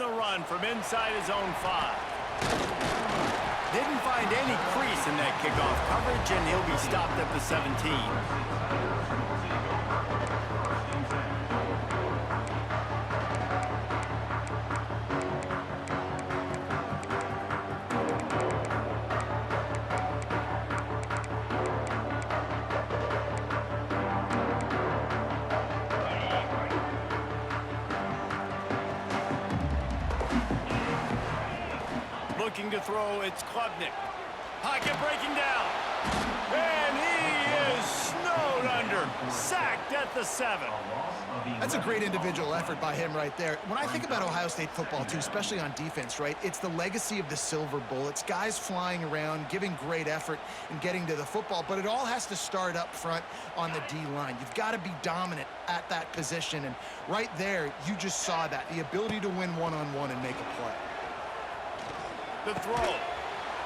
the run from inside his own 5. Didn't find any crease in that kickoff coverage, and he'll be stopped at the 17. Looking to throw, it's Klubnik. Pocket breaking down. And he is snowed under. Sacked at the 7. That's a great individual effort by him right there. When I think about Ohio State football, too, especially on defense, right, it's the legacy of the Silver Bullets, guys flying around, giving great effort and getting to the football, but it all has to start up front on the D-line. You've got to be dominant at that position, and right there, you just saw that, the ability to win one-on-one and make a play. The throw.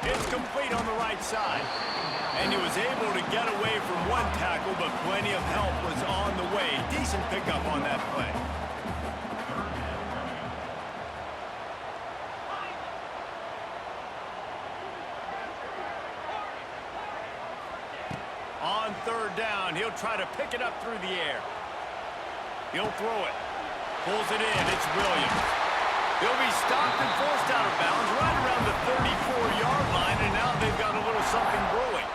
It's complete on the right side. And he was able to get away from one tackle, but plenty of help was on the way. Decent pickup on that play. On 3rd down, he'll try to pick it up through the air. He'll throw it. Pulls it in. It's Williams. He'll be stopped and forced out of bounds right around the 34-yard line, and now they've got a little something brewing.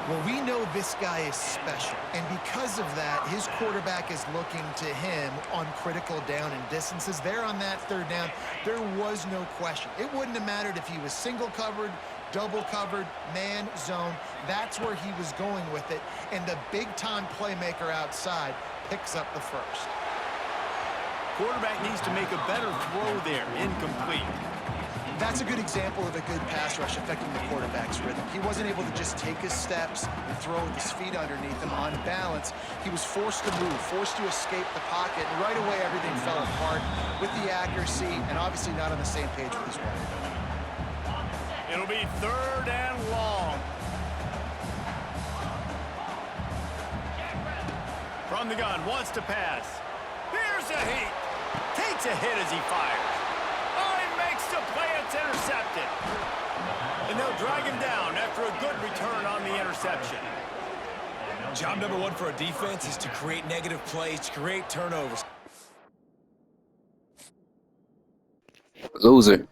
Well, we know this guy is special, and because of that, his quarterback is looking to him on critical down and distances. There on that 3rd down, there was no question. It wouldn't have mattered if he was single covered, double covered, man, zone. That's where he was going with it, and the big-time playmaker outside picks up the first. Quarterback needs to make a better throw there. Incomplete. That's a good example of a good pass rush affecting the quarterback's rhythm. He wasn't able to just take his steps and throw with his feet underneath him on balance. He was forced to move, forced to escape the pocket, and right away everything fell apart with the accuracy and obviously not on the same page with his wife. It'll be 3rd and long. From the gun, wants to pass. Here's a heat. Takes a hit as he fires. Oh, he makes the play. It's intercepted. And they'll drag him down after a good return on the interception. Job number 1 for a defense is to create negative plays, to create turnovers. Loser.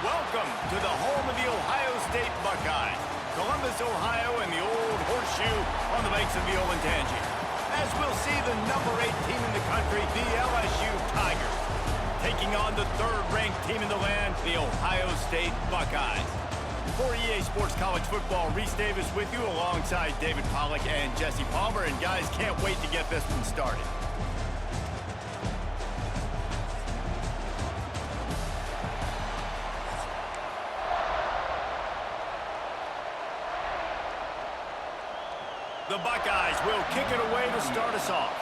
Welcome to the home of the Ohio State Buckeyes. Columbus, Ohio, and the old horseshoe on the banks of the Olentangy. As we'll see the number 8 team in the country, the LSU Tigers, taking on the 3rd-ranked team in the land, the Ohio State Buckeyes. For EA Sports College Football, Reese Davis with you alongside David Pollack and Jesse Palmer. And guys, can't wait to get this one started. Buckeyes will kick it away to start us off.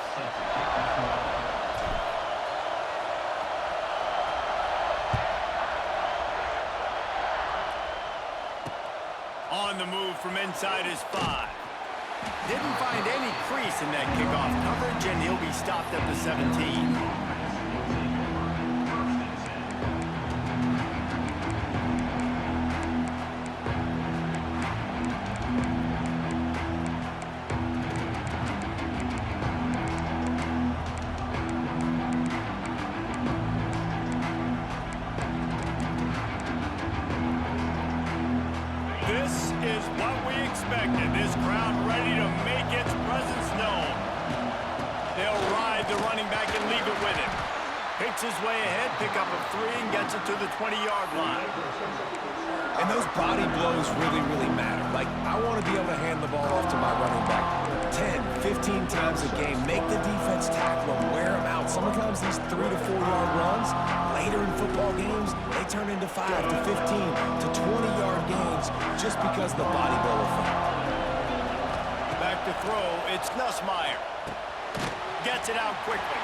On the move from inside his 5. Didn't find any crease in that kickoff coverage, and he'll be stopped at the 17. This is what we expected. This crowd ready to make its presence known. They'll ride the running back and leave it with him. Picks his way ahead, pick up a 3, and gets it to the 20-yard line. And those body blows really, really matter. Like, I want to be able to hand the ball off to my running back 10, 15 times a game. Make the defense tackle them, wear them out. Sometimes these 3 to 4 yard runs, later in football games, they turn into 5 to 15 to 20-yard gains just because of the body blow effect. Back to throw, it's Nussmeier. Gets it out quickly.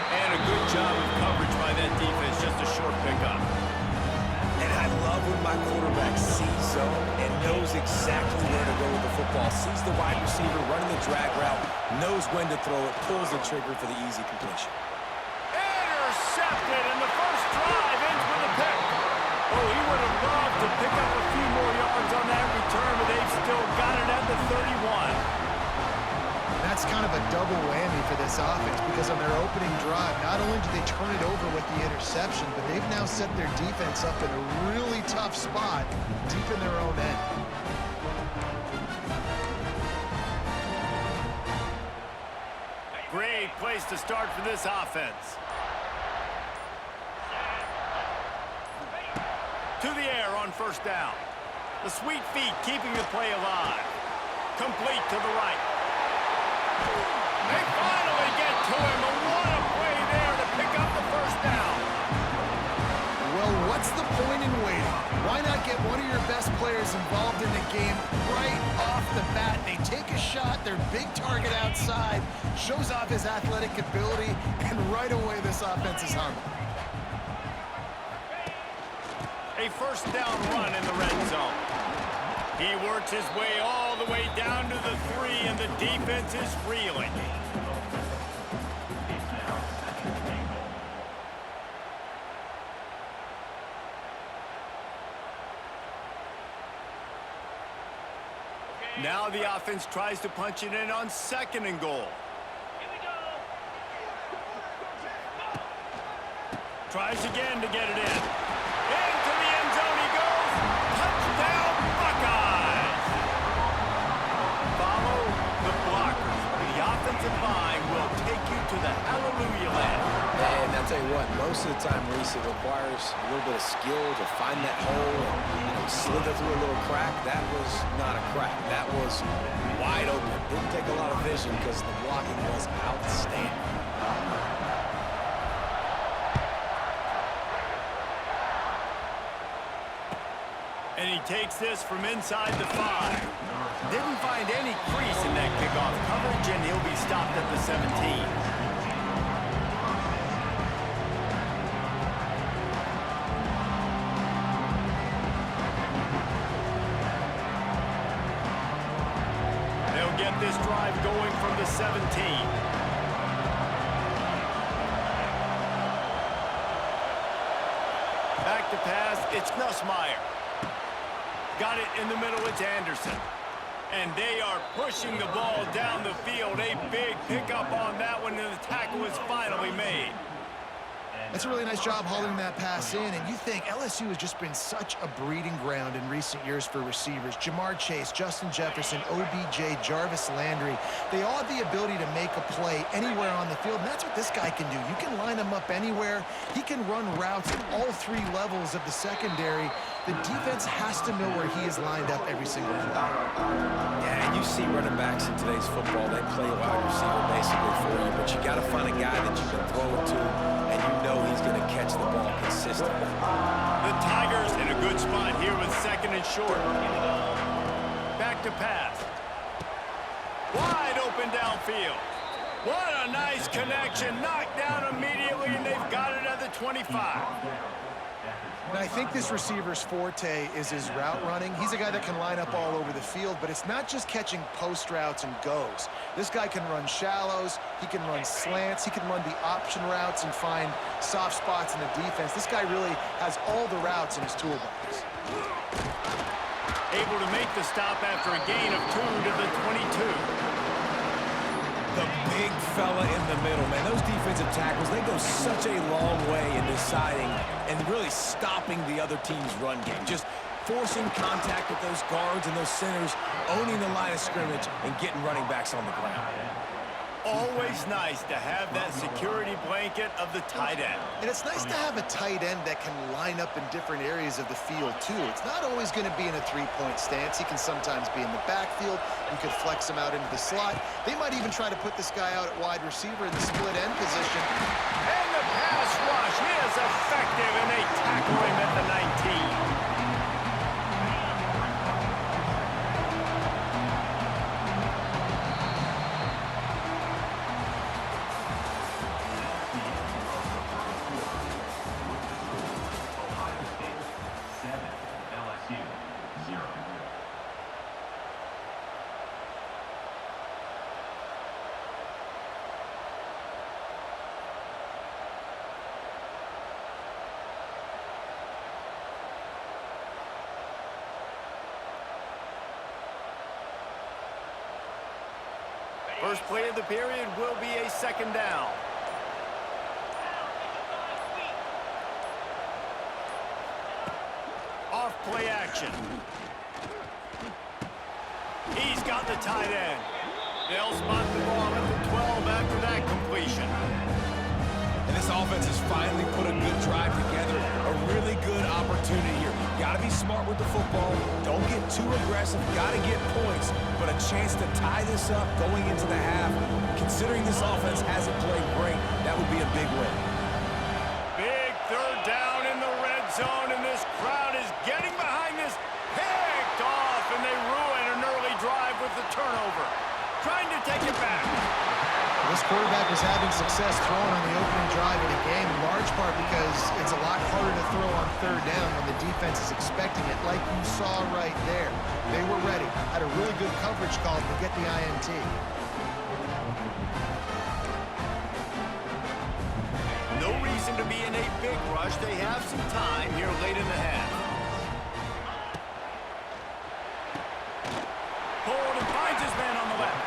And a good job of coverage by that defense, just a short pickup. And I love when my quarterback sees zone and knows exactly where to go with the football. Sees the wide receiver running the drag route, knows when to throw it, pulls the trigger for the easy completion. Intercepted, and the first drive ends with a pick. Oh, he would have loved to pick up a few more yards on that return, but they've still got it at the 31. That's kind of a double whammy for this offense because on their opening drive, not only did they turn it over with the interception, but they've now set their defense up in a really tough spot deep in their own end. Great place to start for this offense. To the air on first down. The sweet feet keeping the play alive. Complete to the right. They finally get to him, and what a play there to pick up the first down. Well, what's the point in waiting? Why not get one of your best players involved in the game right off the bat? They take a shot, their big target outside, shows off his athletic ability, and right away this offense is humming. A first down run in the red zone. He works his way all the way down to the 3, and the defense is reeling. Now the offense tries to punch it in on 2nd and goal. Tries again to get it in. Into the end zone he goes. Touchdown, Buckeyes! Follow the blockers. The offensive line will take you to the hallelujah land. And I'll tell you what, most of the time, Reese, it requires a little bit of skill to find that hole and slither through a little crack. That was not a crack. That was wide open. Didn't take a lot of vision because the blocking was outstanding. And he takes this from inside the 5. Didn't find any crease in that kickoff coverage, and he'll be stopped at the 17. Get this drive going from the 17. Back to pass, it's Nussmeier. Got it in the middle, it's Anderson. And they are pushing the ball down the field. A big pickup on that one, and the tackle is finally made. That's a really nice job hauling that pass in, and you think LSU has just been such a breeding ground in recent years for receivers. Jamar Chase, Justin Jefferson, OBJ, Jarvis Landry, they all have the ability to make a play anywhere on the field, and that's what this guy can do. You can line him up anywhere. He can run routes at all 3 levels of the secondary. The defense has to know where he is lined up every single play. Yeah, and you see running backs in today's football, they play a wide receiver basically for you, but you got to find a guy that you can throw it to, and you know he's going to catch the ball consistently. The Tigers in a good spot here with 2nd and short. Back to pass. Wide open open downfield. What a nice connection. Knocked down immediately, and they've got it at the 25. And I think this receiver's forte is his route running. He's a guy that can line up all over the field, but it's not just catching post routes and goes. This guy can run shallows, he can run slants, he can run the option routes and find soft spots in the defense. This guy really has all the routes in his toolbox. Able to make the stop after a gain of 2 to the 22. The big fella in the middle, man. Those defensive tackles, they go such a long way in deciding and really stopping the other team's run game. Just forcing contact with those guards and those centers, owning the line of scrimmage, and getting running backs on the ground. Always nice to have that security blanket of the tight end. And it's nice to have a tight end that can line up in different areas of the field, too. It's not always going to be in a three-point stance. He can sometimes be in the backfield. You could flex him out into the slot. They might even try to put this guy out at wide receiver in the split end position. And the pass rush is effective, and they tackle him at the 19. First play of the period will be a second down. Off play action. He's got the tight end. They'll spot the ball at the 12 after that completion. And this offense has finally put a good drive together. A really good opportunity here. Got to be smart with the football. Don't get too aggressive. Got to get points. But a chance to tie this up going into the half. Considering this offense hasn't played great, that would be a big win. Big third down in the red zone, and this crowd is getting behind this. Picked off, and they ruin an early drive with the turnover. Trying to take it back. This quarterback was having success throwing on the opening drive of the game, in large part because it's a lot harder to throw on third down when the defense is expecting it, like you saw right there. They were ready, had a really good coverage call to get the INT. No reason to be in a big rush. They have some time here late in the half. Pulled and finds his man on the left.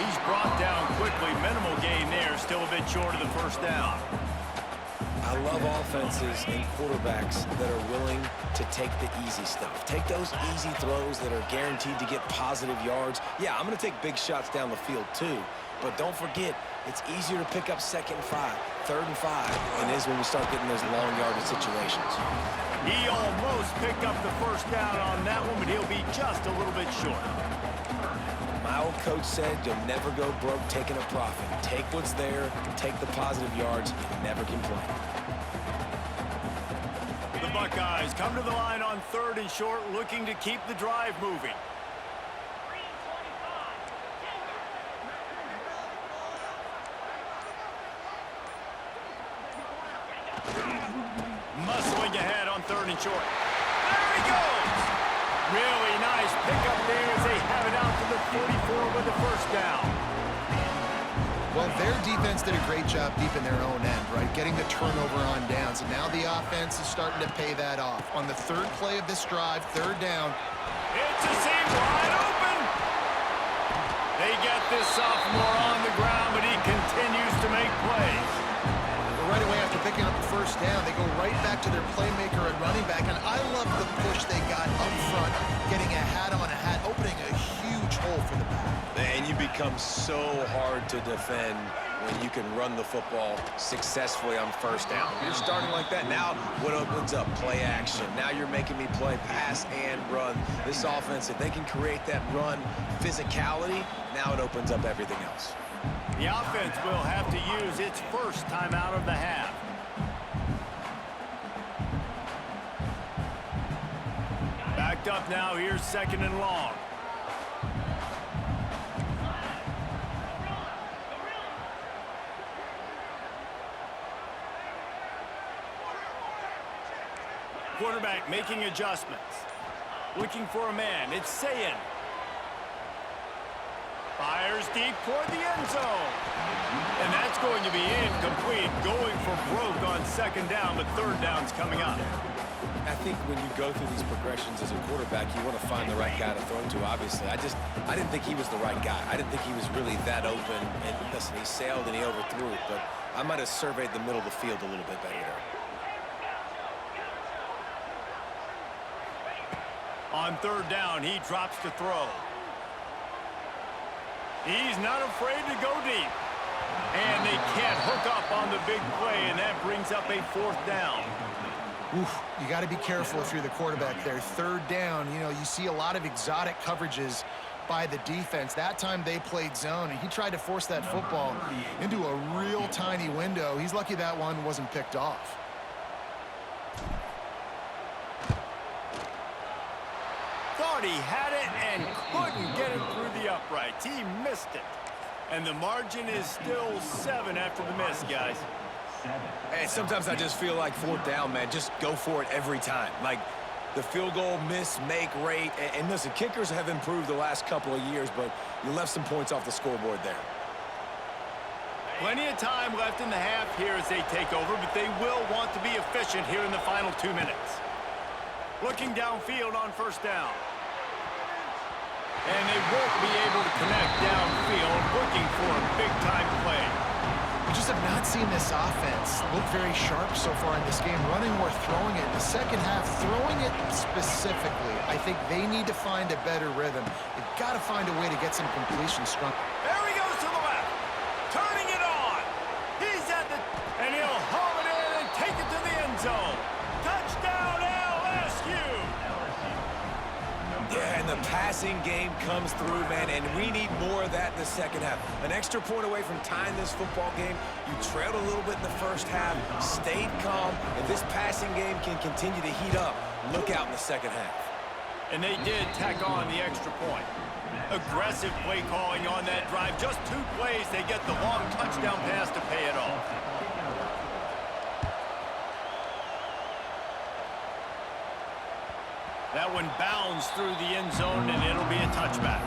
He's brought down quickly. Minimal gain there. Still a bit short of the first down. I love offenses and quarterbacks that are willing to take the easy stuff. Take those easy throws that are guaranteed to get positive yards. Yeah, I'm going to take big shots down the field too. But don't forget, it's easier to pick up 2nd and 5, 3rd and 5 than it is when we start getting those long yardage situations. He almost picked up the first down on that one, but he'll be just a little bit short. My old coach said you'll never go broke taking a profit. Take what's there, take the positive yards, and never complain. The Buckeyes come to the line on 3rd and short, looking to keep the drive moving. Muscling ahead on 3rd and short. There he goes! Really nice pickup there as they have it out to the 44 with the first down. Well, their defense did a great job deep in their own end, right? Getting the turnover on downs, and now the offense is starting to pay that off. On the 3rd play of this drive, 3rd down. It's a seam wide open. They get this sophomore on the ground, but he continues to make plays. Right away after picking up the first down, they go right back to their playmaker at running back, and I love the push they got up front, getting a hat on a hat, opening a huge hole for the back. And you become so hard to defend when you can run the football successfully on first down. You're starting like that. Now what opens up? Play action. Now you're making me play pass and run. This offense, if they can create that run physicality, now it opens up everything else. The offense will have to use its first timeout of the half. Backed up now. Here's 2nd and long. Quarterback making adjustments. Looking for a man. It's Sayin. Fires deep toward the end zone. And that's going to be incomplete. Going for broke on second down, but third down's coming up. I think when you go through these progressions as a quarterback, you want to find the right guy to throw to, obviously. I didn't think he was the right guy. I didn't think he was really that open. And listen, he sailed and he overthrew it, but I might have surveyed the middle of the field a little bit better there. On third down, he drops to throw. He's not afraid to go deep. And they can't hook up on the big play, and that brings up a fourth down. Oof, you got to be careful if you're the quarterback there. Third down, you know, you see a lot of exotic coverages by the defense. That time they played zone, and he tried to force that football into a real tiny window. He's lucky that one wasn't picked off. Thought he had it and couldn't get it through the uprights. He missed it. And the margin is still 7 after the miss, guys. Hey, sometimes I just feel like fourth down, man. Just go for it every time. Like the field goal miss, make rate. And listen, kickers have improved the last couple of years, but you left some points off the scoreboard there. Plenty of time left in the half here as they take over, but they will want to be efficient here in the final 2 minutes. Looking downfield on first down. And they won't be able to connect downfield, looking for a big-time play. We just have not seen this offense look very sharp so far in this game, running or throwing it. In the second half, throwing it specifically, I think they need to find a better rhythm. They've got to find a way to get some completion strong. There he goes to the left, turning it on. He's at the, and he'll haul it in and take it to the end zone. Touchdown, LSU. Yeah, and the passing game comes through, man, and we need more of that in the second half. An extra point away from tying this football game. You trailed a little bit in the first half, stayed calm, and this passing game can continue to heat up. Look out in the second half. And they did tack on the extra point. Aggressive play calling on that drive. Just 2 plays, they get the long touchdown pass to pay it off. That one bounds through the end zone, and it'll be a touchback.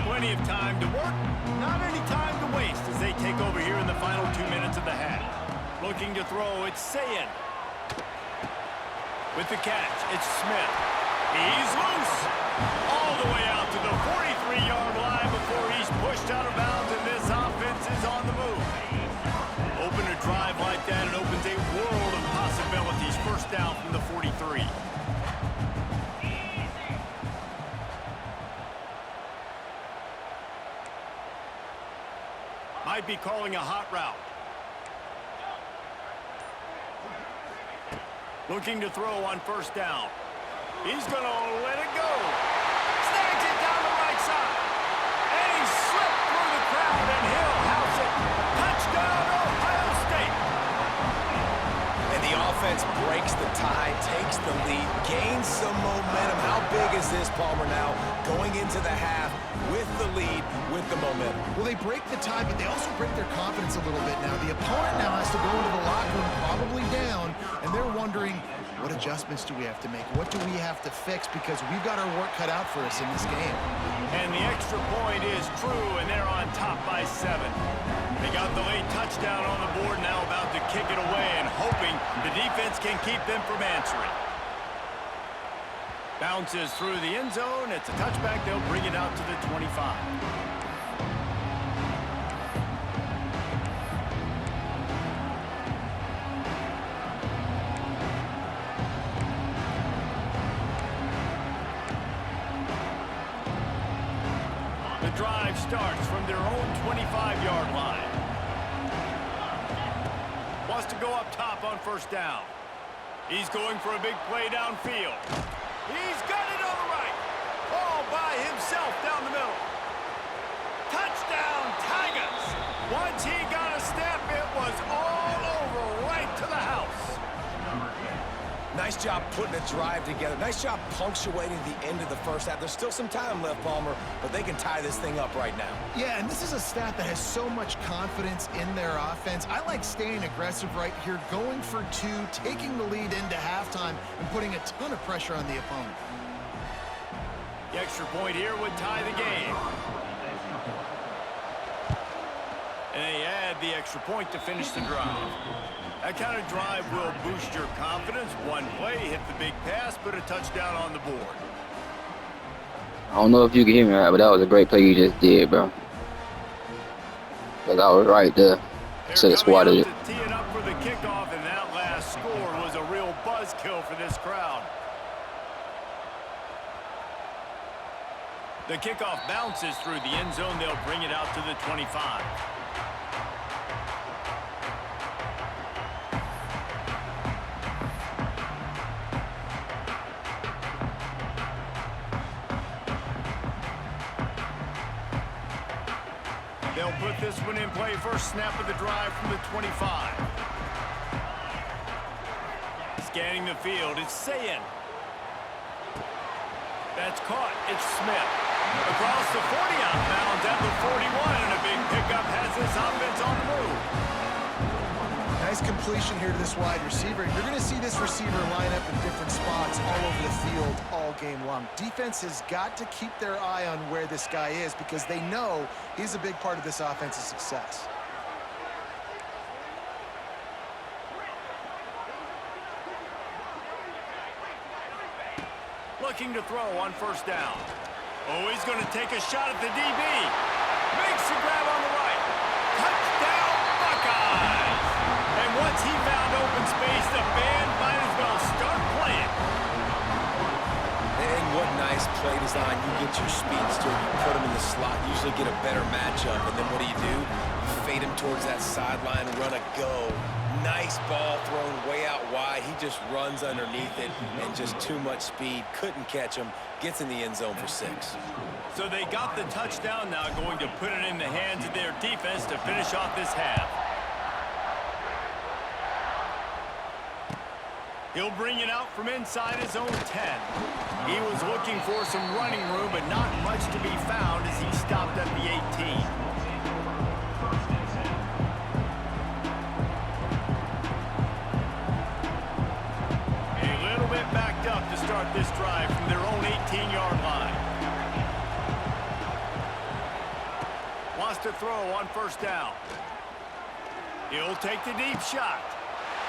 Plenty of time to work, not any time to waste as they take over here in the final 2 minutes of the half. Looking to throw, it's Sayin. With the catch, it's Smith. He's loose. All the way out to the 43-yard line before he's pushed out of bounds, and this offense is on the move. Open a drive like that, it opens a world of possibilities. First down from the 43. Might be calling a hot route. Looking to throw on first down. He's going to let it go. Snags it down the right side. And he slipped through the crowd, and he'll house it. Touchdown, Ohio State. And the offense breaks the tie, takes the lead, gains some momentum. How big is this, Palmer, now going into the half with the lead, with the momentum? Well, they break the tie, but they also break their confidence a little bit now. The opponent now has to go into the locker room probably down, and they're wondering, what adjustments do we have to make? What do we have to fix? Because we've got our work cut out for us in this game. And the extra point is true, and they're on top by 7. They got the late touchdown on the board, now about to kick it away and hoping the defense can keep them from answering. Bounces through the end zone. It's a touchback. They'll bring it out to the 25. The drive starts from their own 25-yard line. Wants to go up top on first down. He's going for a big play downfield. He's got it on the right. All by himself down the middle. Touchdown, Tigers. Once he got a step, it was all over right to the house. Nice job putting a drive together. Nice job punctuating the end of the first half. There's still some time left, Palmer, but they can tie this thing up right now. Yeah, and this is a staff that has so much confidence in their offense. I like staying aggressive right here, going for two, taking the lead into halftime, and putting a ton of pressure on the opponent. The extra point here would tie the game. And they add the extra point to finish the drive. That kind of drive will boost your confidence. One play, hit the big pass, put a touchdown on the board. I don't know if you can hear me right, but that was a great play you just did, bro. Because I was right there. Should have swatted it. Tee it up for the kickoff, and that last score was a real buzzkill for this crowd. The kickoff bounces through the end zone. They'll bring it out to the 25. They'll put this one in play. First snap of the drive from the 25. Scanning the field, it's Sayin. That's caught. It's Smith. Across the 40, out of bounds at the 41, and a big pickup has this offense on the move. Nice completion here to this wide receiver. You're going to see this receiver line up in different spots all over the field all game long. Defense has got to keep their eye on where this guy is because they know he's a big part of this offense's success. Looking to throw on first down. Oh, he's going to take a shot at the DB. Makes the grab on the right. Touchdown, Buckeyes! And once he found open space, the band might as well start playing. And what nice play design. You get your speedster, you put him in the slot, usually get a better matchup, and then what do? You fade him towards that sideline, run a go. Nice ball thrown way out wide. He just runs underneath it and just too much speed. Couldn't catch him. Gets in the end zone for 6. So they got the touchdown, now going to put it in the hands of their defense to finish off this half. He'll bring it out from inside his own 10. He was looking for some running room, but not much to be found as he stopped at the 18. Backed up to start this drive from their own 18-yard line. Wants to throw on first down. He'll take the deep shot.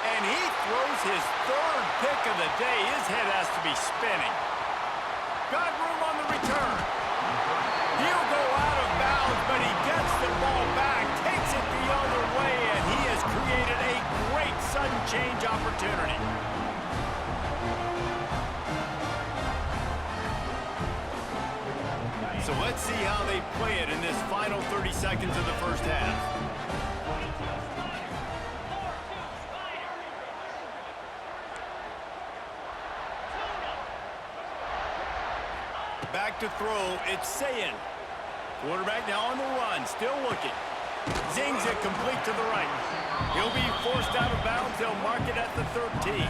And he throws his third pick of the day. His head has to be spinning. Got room on the return. He'll go out of bounds, but he gets the ball back, takes it the other way, and he has created a great sudden change opportunity. So let's see how they play it in this final 30 seconds of the first half. Back to throw, it's Sayin. Quarterback now on the run, still looking. Zings it complete to the right. He'll be forced out of bounds. They'll mark it at the 13.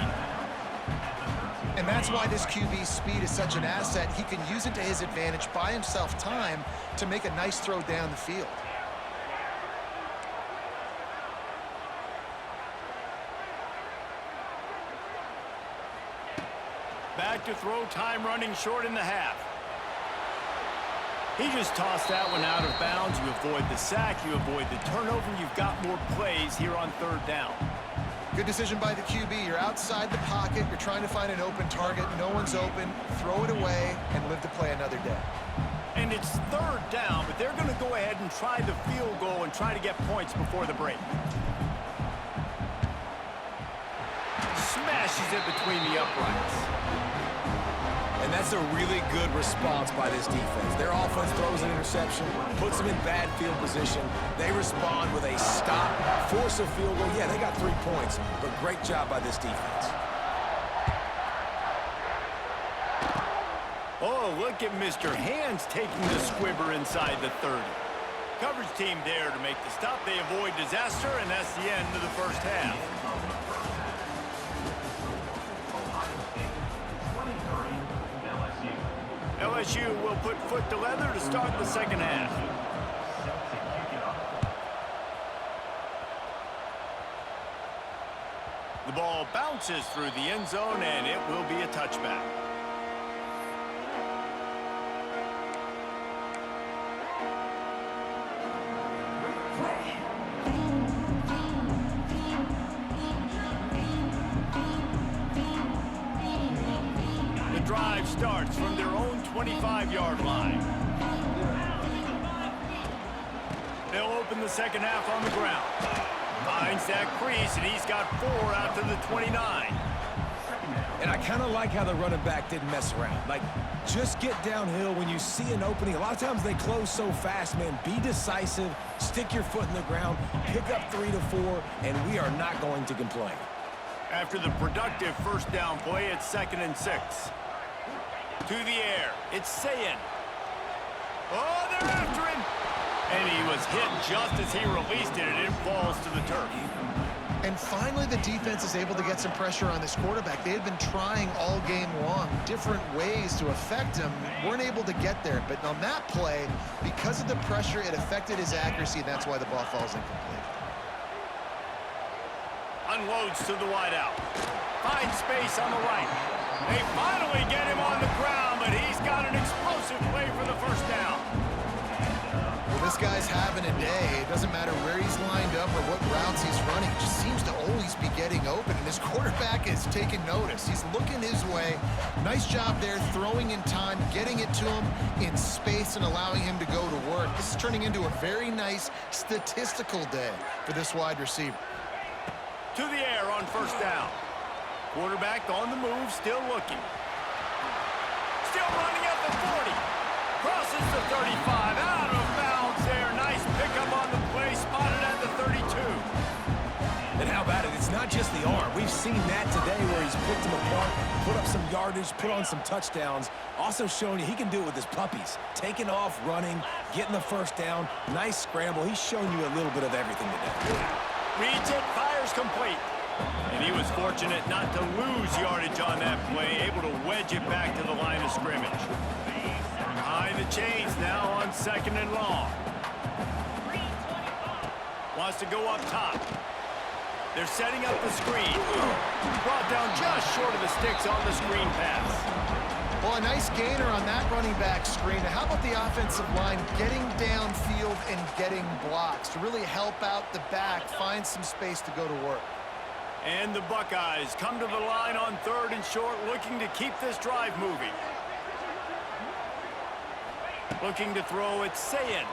And that's why this QB's speed is such an asset. He can use it to his advantage, buy himself time to make a nice throw down the field. Back to throw, time running short in the half. He just tossed that one out of bounds. You avoid the sack, you avoid the turnover. You've got more plays here on third down. Good decision by the QB. You're outside the pocket. You're trying to find an open target. No one's open. Throw it away and live to play another day. And it's third down, but they're going to go ahead and try the field goal and try to get points before the break. Smashes it between the uprights. And that's a really good response by this defense. Their offense throws an interception, puts them in bad field position. They respond with a stop, force a field goal. Yeah, they got 3 points, but great job by this defense. Oh, look at Mr. Hands taking the squibber inside the 30. Coverage team there to make the stop. They avoid disaster, and that's the end of the first half. LSU will put foot to leather to start the second half. The ball bounces through the end zone, and it will be a touchback. The drive starts from their own 25-yard line. They'll open the second half on the ground. Finds that crease, and he's got 4 out to the 29. And I kind of like how the running back didn't mess around. Like, just get downhill when you see an opening. A lot of times they close so fast, man. Be decisive, stick your foot in the ground, pick up 3 to 4, and we are not going to complain. After the productive first down play, it's 2nd and 6. To the air, it's Sayin. Oh, they're after him! And he was hit just as he released it, and it falls to the turf. And finally, the defense is able to get some pressure on this quarterback. They had been trying all game long, different ways to affect him. Weren't able to get there. But on that play, because of the pressure, it affected his accuracy, and that's why the ball falls incomplete. Unloads to the wideout. Finds space on the right. They finally get him on the ground, but he's got an explosive play for the first down. Well, this guy's having a day. It doesn't matter where he's lined up or what routes he's running. He just seems to always be getting open, and his quarterback is taking notice. He's looking his way. Nice job there, throwing in time, getting it to him in space and allowing him to go to work. This is turning into a very nice statistical day for this wide receiver. To the air on first down. Quarterback on the move, still looking. Still running at the 40. Crosses the 35, out of bounds there. Nice pickup on the play, spotted at the 32. And how about it? It's not just the arm. We've seen that today where he's picked them apart, put up some yardage, put on some touchdowns. Also showing you he can do it with his puppies. Taking off, running, getting the first down. Nice scramble. He's shown you a little bit of everything today. Reads it, fires complete. And he was fortunate not to lose yardage on that play, able to wedge it back to the line of scrimmage. Behind the chains now on 2nd and long. Wants to go up top. They're setting up the screen. Brought down just short of the sticks on the screen pass. Well, a nice gainer on that running back screen. Now, how about the offensive line getting downfield and getting blocks to really help out the back, find some space to go to work? And the Buckeyes come to the line on 3rd and short, looking to keep this drive moving. Looking to throw, it's Sayin.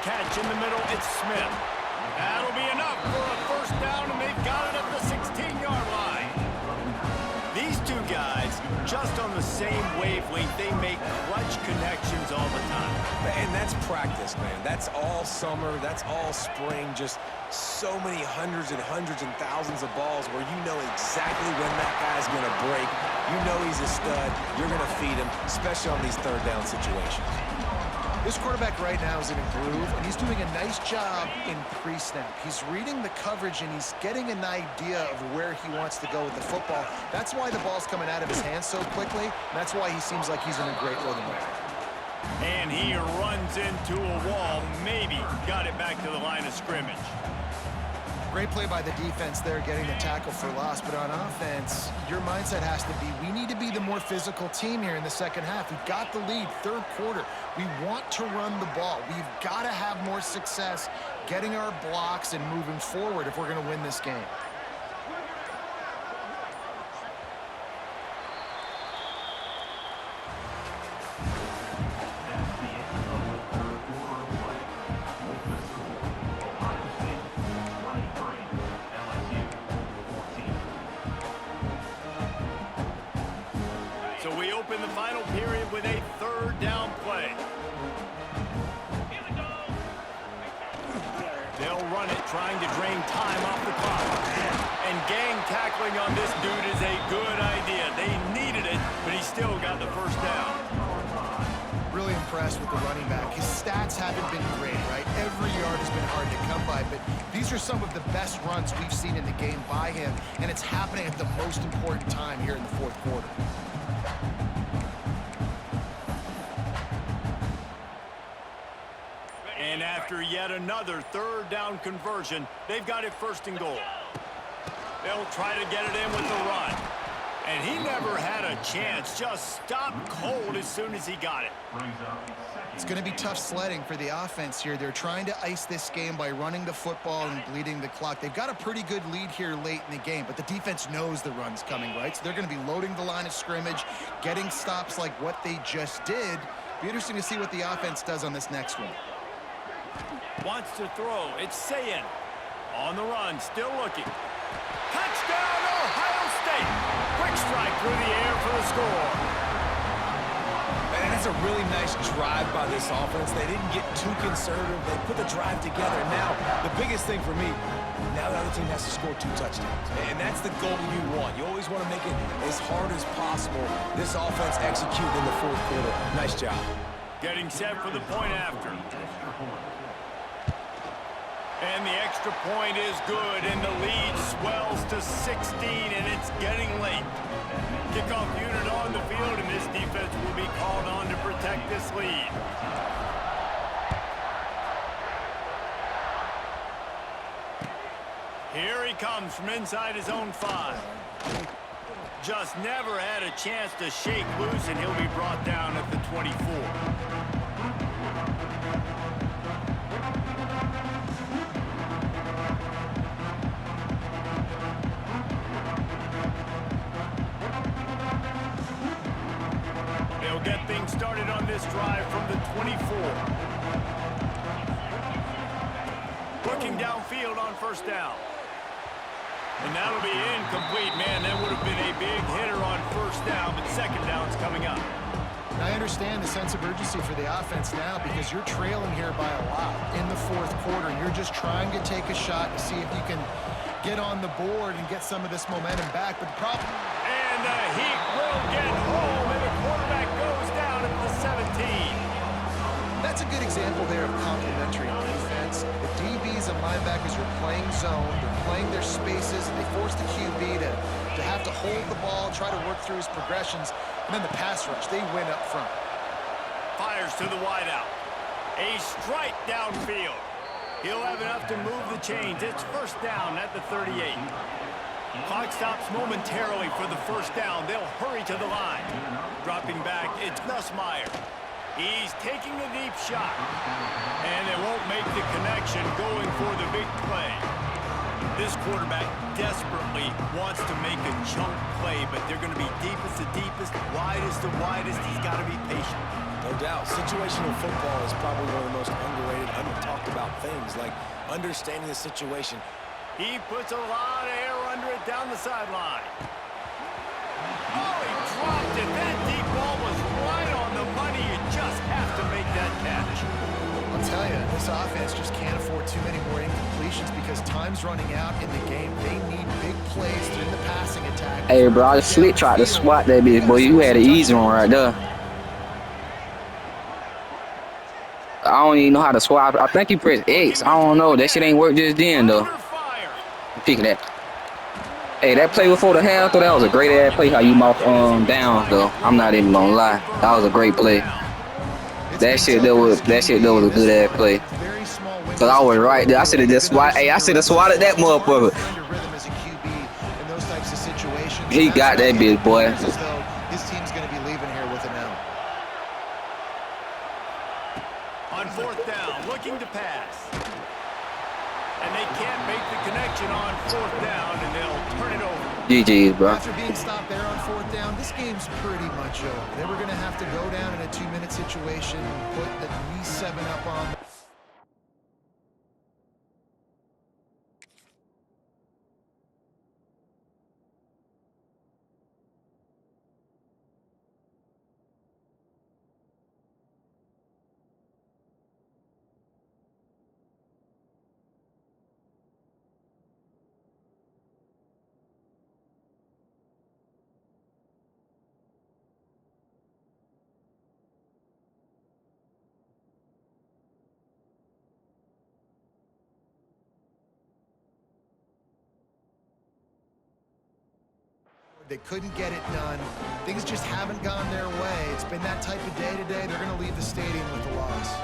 Catch in the middle, it's Smith. That'll be enough for a first down, and they've got it at the 16-yard line. These two guys, just on the same wavelength, they make clutch connections all the time. And that's practice, man. That's all summer. That's all spring. Just so many hundreds and thousands of balls where you know exactly when that guy's going to break. You know he's a stud. You're going to feed him, especially on these 3rd down situations. This quarterback right now is in a groove, and he's doing a nice job in pre-snap. He's reading the coverage, and he's getting an idea of where he wants to go with the football. That's why the ball's coming out of his hands so quickly. That's why he seems like he's in a great rhythm right now. And he runs into a wall, maybe got it back to the line of scrimmage. Great play by the defense there, getting the tackle for loss. But on offense, your mindset has to be, we need to be the more physical team here in the second half. We've got the lead, 3rd quarter. We want to run the ball. We've got to have more success getting our blocks and moving forward if we're going to win this game. So we open the final period with a 3rd down play. They'll run it, trying to drain time off the clock. And gang tackling on this dude is a good idea. They needed it, but he still got the first down. Really impressed with the running back. His stats haven't been great, right? Every yard has been hard to come by, but these are some of the best runs we've seen in the game by him, and it's happening at the most important time here in the 4th quarter. And after yet another third down conversion, they've got it first and goal. They'll try to get it in with the run. And he never had a chance, just stopped cold as soon as he got it. It's going to be tough sledding for the offense here. They're trying to ice this game by running the football and bleeding the clock. They've got a pretty good lead here late in the game, but the defense knows the run's coming, right? So they're going to be loading the line of scrimmage, getting stops like what they just did. Be interesting to see what the offense does on this next one. Wants to throw. It's Sayin. On the run, still looking. Touchdown, Ohio State! Quick strike through the air for the score. Man, that's a really nice drive by this offense. They didn't get too conservative. They put the drive together. Now, the biggest thing for me, now the other team has to score 2 touchdowns. And that's the goal you want. You always want to make it as hard as possible. This offense executed in the fourth quarter. Nice job. Getting set for the point after. And the extra point is good, and the lead swells to 16, and it's getting late. Kickoff unit on the field, and this defense will be called on to protect this lead. Here he comes from inside his own 5. Just never had a chance to shake loose, and he'll be brought down at the 24. Get things started on this drive from the 24. Looking downfield on first down. And that'll be incomplete. Man, that would have been a big hitter on first down, but second down's coming up. And I understand the sense of urgency for the offense now because you're trailing here by a lot in the fourth quarter. And you're just trying to take a shot to see if you can get on the board and get some of this momentum back. But the problem... And the Heat will get home, and the quarterback goes down at the 17. That's a good example there of complementary defense. The DBs and linebackers are playing zone, they're playing their spaces, and they force the QB to have to hold the ball, try to work through his progressions, and then the pass rush, they win up front. Fires to the wideout. A strike downfield. He'll have enough to move the chains. It's first down at the 38. Clock stops momentarily for the first down. They'll hurry to the line. Dropping back, it's Nussmeier. He's taking a deep shot. And it won't make the connection going for the big play. This quarterback desperately wants to make a chunk play, but they're going to be deepest to deepest, widest to widest. He's got to be patient. No doubt. Situational football is probably one of the most underrated, under-talked about things, like understanding the situation. He puts a lot of air under it down the sideline. Oh, he dropped it. That deep ball was right on the money. You just have to make that catch. I'll tell you, this offense just can't afford too many more incompletions because time's running out in the game. They need big plays in the passing attack. Hey, bro, I just tried to swat that bitch, boy. You had an easy one right there. I don't even know how to swap. I think you press X. I don't know. That shit ain't work just then, though. Picking that. Hey, that play before the half, though, that was a great ass play. How you mouth down, though. I'm not even gonna lie. That was a great play. That shit was a good ass play. Cause I was right there. I should have just swatted. Hey, I should have swatted that motherfucker. He got that bitch, boy. His team's gonna be leaving here with an L. On fourth down, looking to pass. And they can't make the connection on fourth down, and they'll turn it over. GG's, bro. After being stopped there on fourth down, this game's pretty much over. They were going to have to go down in a 2-minute situation and put at least 7 up on them. They couldn't get it done. Things just haven't gone their way. It's been that type of day today. They're going to leave the stadium with the loss.